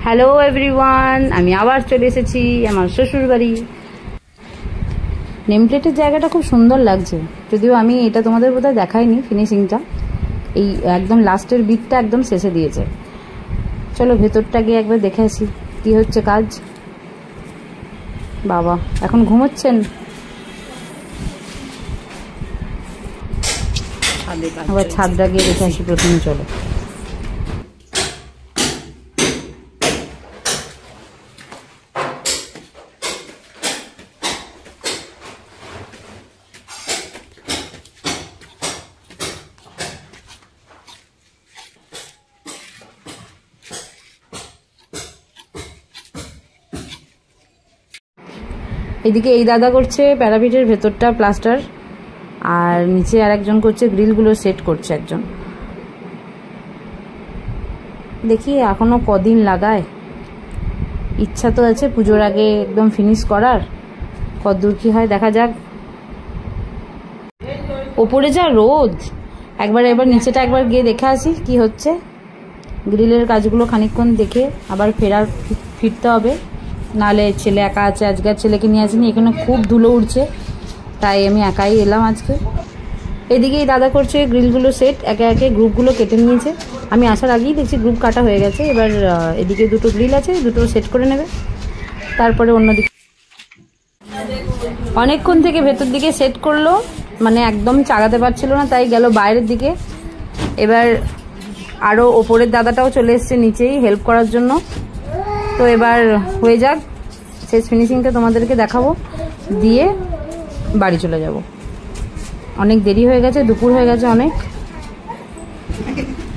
Hello everyone, আমি আবার চলে এসেছি আমার শ্বশুর বাড়ি। নেম প্লেটের জায়গাটা খুব সুন্দর লাগছে, যদিও আমি এটা তোমাদের বোধহয় দেখাইনি ফিনিশিংটা। এই একদম লাস্টের বিটটা একদম শেষে দিয়েছে। চলো ভেতরটা গিয়ে একবার দেখে আসি কী হচ্ছে কাজ। বাবা এখন ঘুমোচ্ছেন, আবার ছাদটা গিয়ে দেখে আসি প্রথমে। চলো এদিকে এই দাদা করছে প্যারাপিটের ভেতরটা প্লাস্টার, আর নিচে আর একজন করছে গ্রিলগুলো সেট করছে একজন। দেখি এখনো কদিন লাগায়, ইচ্ছা তো আছে পুজোর আগে একদম ফিনিশ করার, কতদূর কি হয় দেখা যাক। ওপরে যা রোদ, এবার নিচেটা একবার গিয়ে দেখে আসি কি হচ্ছে। গ্রিলের কাজগুলো খানিকক্ষণ দেখে আবার ফিরতে হবে, নাহলে ছেলে একা আছে, আজকে ছেলেকে নিয়ে আসিনি। এখানে খুব ধুলো উঠছে, তাই আমি একাই এলাম আজকে। এদিকে এই দাদা করছে গ্রিলগুলো সেট, একে একে গ্রুপগুলো কেটে নিয়েছে। আমি আসার আগেই দেখছি গ্রুপ কাটা হয়ে গেছে। এবার এদিকে দুটো গ্রিল আছে, দুটো সেট করে নেবে, তারপরে অন্যদিকে। অনেকক্ষণ থেকে ভেতর দিকে সেট করলো, মানে একদম চাগাতে পারছিল না, তাই গেল বাইরের দিকে। এবার আরও ওপরের দাদাটাও চলে এসছে নিচেই হেল্প করার জন্য। তো এবার হয়ে যাক, শেষ ফিনিশিংটা তোমাদেরকে দেখাবো, দিয়ে বাড়ি চলে যাব। অনেক দেরি হয়ে গেছে, দুপুর হয়ে গেছে অনেক।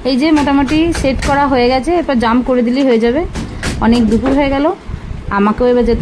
এই যে মোটামুটি সেট করা হয়ে গেছে, এবার জাম্প করে দিলেই হয়ে যাবে। অনেক দুপুর হয়ে গেল, আমাকেও এবার যেতে